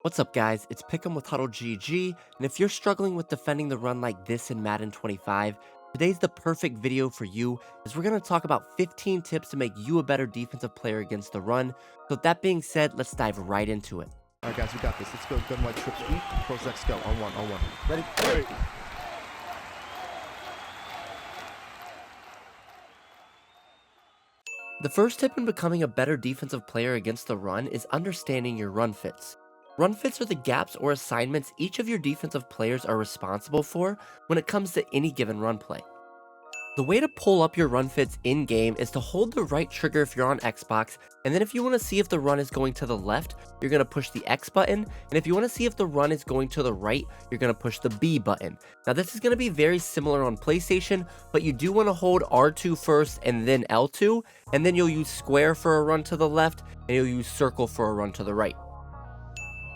What's up guys, it's Pick'em with HuddleGG, and if you're struggling with defending the run like this in Madden 25, today's the perfect video for you, as we're going to talk about 15 tips to make you a better defensive player against the run. So with that being said, let's dive right into it. Alright guys, we got this. Let's go gun white trip sweep. Pros X go on one. Ready? Ready. The first tip in becoming a better defensive player against the run is understanding your run fits. Run fits are the gaps or assignments each of your defensive players are responsible for when it comes to any given run play. The way to pull up your run fits in-game is to hold the right trigger if you're on Xbox, and then if you want to see if the run is going to the left, you're going to push the X button, and if you want to see if the run is going to the right, you're going to push the B button. Now this is going to be very similar on PlayStation, but you do want to hold R2 first and then L2, and then you'll use square for a run to the left, and you'll use circle for a run to the right.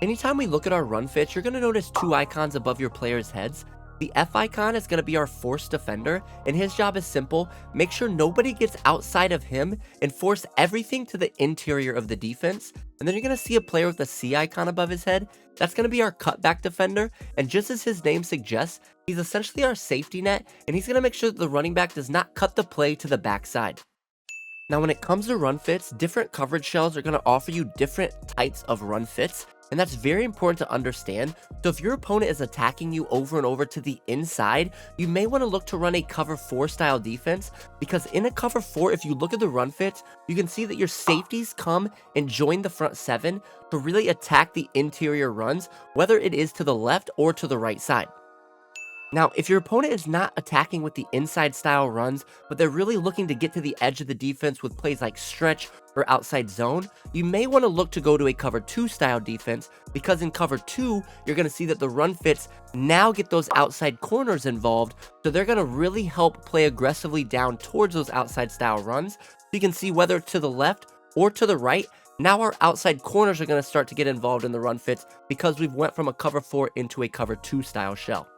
Anytime we look at our run fits, you're going to notice two icons above your players' heads. The F icon is going to be our force defender, and his job is simple: make sure nobody gets outside of him and force everything to the interior of the defense. And then you're going to see a player with a C icon above his head. That's going to be our cutback defender, and just as his name suggests, he's essentially our safety net, and he's going to make sure that the running back does not cut the play to the backside. Now when it comes to run fits, different coverage shells are going to offer you different types of run fits, and that's very important to understand. So if your opponent is attacking you over and over to the inside, you may want to look to run a cover 4 style defense, because in a cover 4, if you look at the run fits, you can see that your safeties come and join the front 7 to really attack the interior runs, whether it is to the left or to the right side. Now, if your opponent is not attacking with the inside style runs, but they're really looking to get to the edge of the defense with plays like stretch or outside zone, you may want to look to go to a cover 2 style defense, because in cover 2, you're going to see that the run fits now get those outside corners involved, so they're going to really help play aggressively down towards those outside style runs. So you can see whether to the left or to the right, now our outside corners are going to start to get involved in the run fits because we've went from a cover 4 into a cover 2 style shell.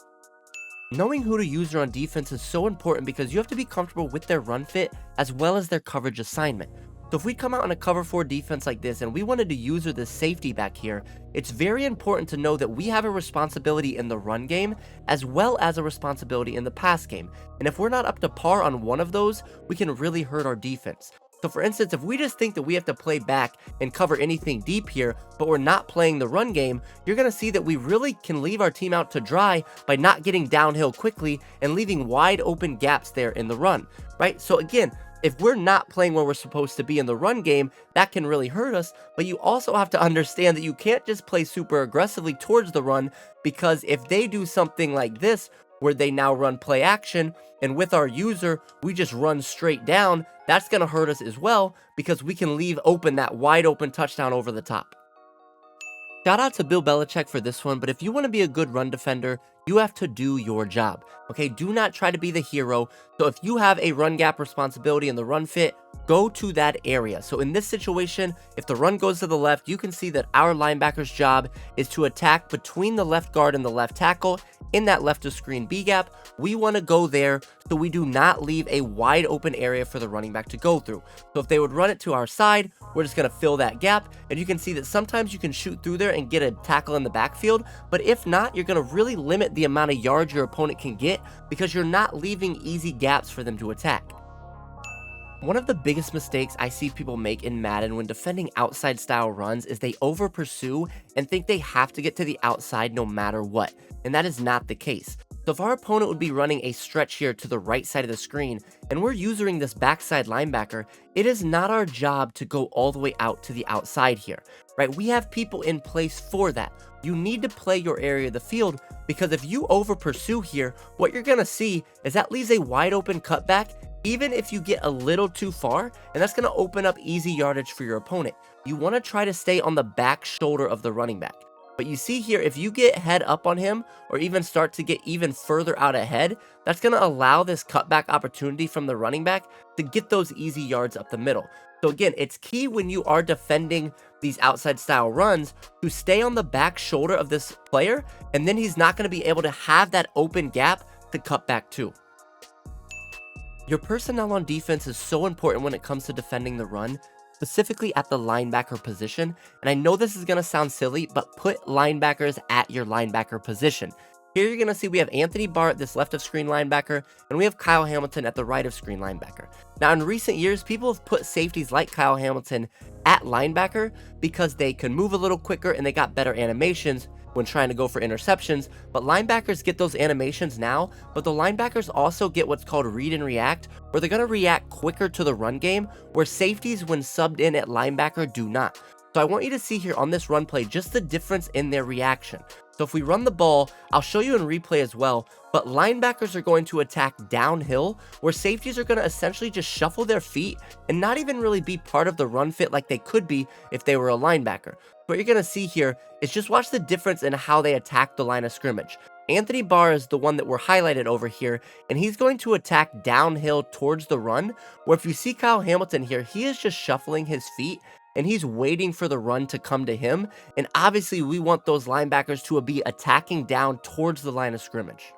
Knowing who to use on defense is so important because you have to be comfortable with their run fit as well as their coverage assignment. So if we come out on a cover 4 defense like this and we wanted to use the safety back here, it's very important to know that we have a responsibility in the run game as well as a responsibility in the pass game. And if we're not up to par on one of those, we can really hurt our defense. So for instance, if we just think that we have to play back and cover anything deep here, but we're not playing the run game, you're going to see that we really can leave our team out to dry by not getting downhill quickly and leaving wide open gaps there in the run, right? So again, if we're not playing where we're supposed to be in the run game, that can really hurt us, but you also have to understand that you can't just play super aggressively towards the run, because if they do something like this, where they now run play action, and with our user, we just run straight down, that's going to hurt us as well, because we can leave open that wide open touchdown over the top. Shout out to Bill Belichick for this one, but if you want to be a good run defender, you have to do your job, okay? Do not try to be the hero. So if you have a run gap responsibility in the run fit, go to that area. So in this situation, if the run goes to the left, you can see that our linebacker's job is to attack between the left guard and the left tackle in that left of screen B gap. We want to go there so we do not leave a wide open area for the running back to go through. So if they would run it to our side, we're just going to fill that gap, and you can see that sometimes you can shoot through there and get a tackle in the backfield, but if not, you're going to really limit the amount of yards your opponent can get because you're not leaving easy gaps for them to attack. One of the biggest mistakes I see people make in Madden when defending outside style runs is they over pursue and think they have to get to the outside no matter what, and that is not the case. So if our opponent would be running a stretch here to the right side of the screen, and we're using this backside linebacker, it is not our job to go all the way out to the outside here, right? We have people in place for that. You need to play your area of the field, because if you over pursue here, what you're gonna see is that leaves a wide open cutback, even if you get a little too far, and that's gonna open up easy yardage for your opponent. You wanna try to stay on the back shoulder of the running back. But you see here, if you get head up on him, or even start to get even further out ahead, that's going to allow this cutback opportunity from the running back to get those easy yards up the middle. So again, it's key when you are defending these outside style runs to stay on the back shoulder of this player, and then he's not going to be able to have that open gap to cut back to. Your personnel on defense is so important when it comes to defending the run. specifically at the linebacker position. And I know this is going to sound silly, but put linebackers at your linebacker position. Here you're going to see we have Anthony Barr at this left of screen linebacker, and we have Kyle Hamilton at the right of screen linebacker. Now, in recent years, people have put safeties like Kyle Hamilton at linebacker because they can move a little quicker and they got better animations when trying to go for interceptions, but linebackers get those animations now, but the linebackers also get what's called read and react, where they're going to react quicker to the run game, where safeties when subbed in at linebacker do not. So I want you to see here on this run play just the difference in their reaction. So if we run the ball, I'll show you in replay as well, but linebackers are going to attack downhill, where safeties are going to essentially just shuffle their feet and not even really be part of the run fit like they could be if they were a linebacker. What you're going to see here is just watch the difference in how they attack the line of scrimmage. Anthony Barr is the one that we're highlighted over here, and he's going to attack downhill towards the run, where if you see Kyle Hamilton here, he is just shuffling his feet and he's waiting for the run to come to him, and obviously we want those linebackers to be attacking down towards the line of scrimmage.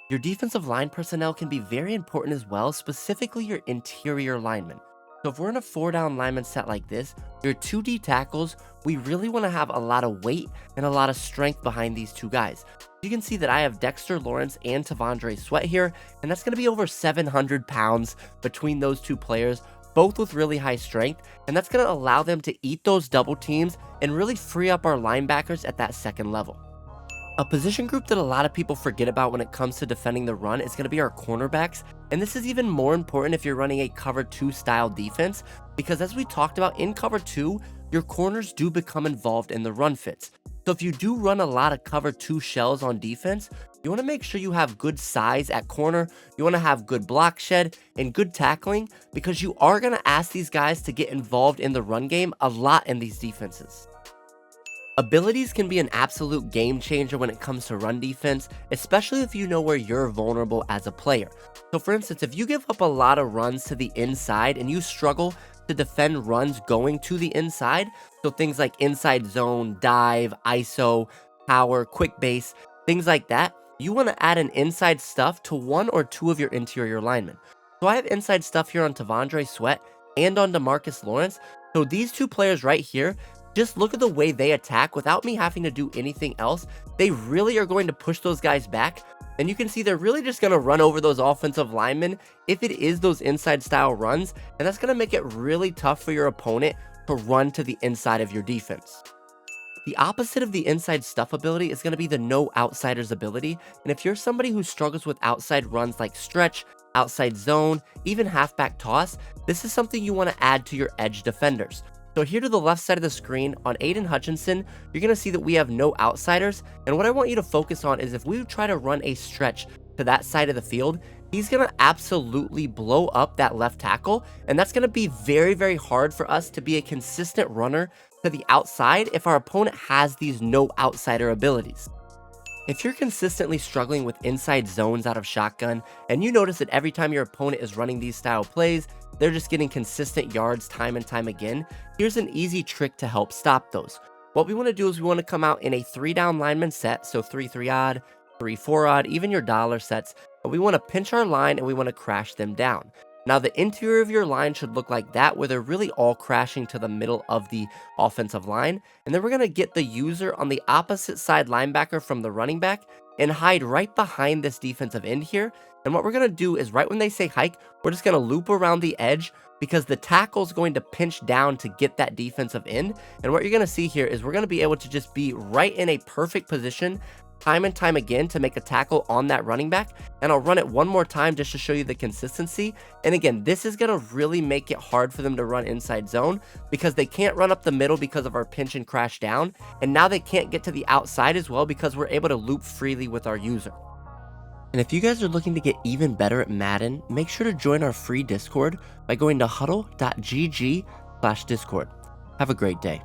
Your defensive line personnel can be very important as well, specifically your interior linemen. So if we're in a 4-down lineman set like this, your 2 D tackles, we really want to have a lot of weight and a lot of strength behind these 2 guys. You can see that I have Dexter Lawrence and T'Vondre Sweat here, and that's going to be over 700 pounds between those 2 players, both with really high strength, and that's going to allow them to eat those double teams and really free up our linebackers at that second level. A position group that a lot of people forget about when it comes to defending the run is going to be our cornerbacks, and this is even more important if you're running a cover 2 style defense, because as we talked about in cover 2, your corners do become involved in the run fits. So if you do run a lot of cover 2 shells on defense, you want to make sure you have good size at corner, you want to have good block shed, and good tackling, because you are going to ask these guys to get involved in the run game a lot in these defenses. Abilities can be an absolute game changer when it comes to run defense, especially if you know where you're vulnerable as a player. So for instance, if you give up a lot of runs to the inside and you struggle to defend runs going to the inside, so things like inside zone, dive, ISO, power, quick base, things like that, you want to add an inside stuff to 1 or 2 of your interior linemen. So I have inside stuff here on T'Vondre Sweat and on DeMarcus Lawrence. So these 2 players right here, just look at the way they attack without me having to do anything else. They really are going to push those guys back. And you can see they're really just going to run over those offensive linemen if it is those inside style runs. And that's going to make it really tough for your opponent to run to the inside of your defense. The opposite of the inside stuff ability is going to be the no outsiders ability. And if you're somebody who struggles with outside runs like stretch, outside zone, even halfback toss, this is something you want to add to your edge defenders. So here to the left side of the screen on Aiden Hutchinson, you're going to see that we have no outsiders. And what I want you to focus on is if we try to run a stretch to that side of the field, he's going to absolutely blow up that left tackle. And that's going to be very, very hard for us to be a consistent runner to the outside if our opponent has these no outsider abilities. If you're consistently struggling with inside zones out of shotgun, and you notice that every time your opponent is running these style plays, they're just getting consistent yards time and time again, here's an easy trick to help stop those. What we want to do is we want to come out in a 3-down lineman set, so 3-3 odd, 3-4 odd, even your dollar sets, but we want to pinch our line and we want to crash them down. Now the interior of your line should look like that, where they're really all crashing to the middle of the offensive line, and then we're going to get the user on the opposite side linebacker from the running back and hide right behind this defensive end here. And what we're going to do is right when they say hike, we're just going to loop around the edge, because the tackle is going to pinch down to get that defensive end. And what you're going to see here is we're going to be able to just be right in a perfect position time and time again to make a tackle on that running back. And I'll run it one more time just to show you the consistency. And again, this is going to really make it hard for them to run inside zone, because they can't run up the middle because of our pinch and crash down. And now they can't get to the outside as well because we're able to loop freely with our user. And if you guys are looking to get even better at Madden, make sure to join our free Discord by going to HuddleGG/Discord. Have a great day.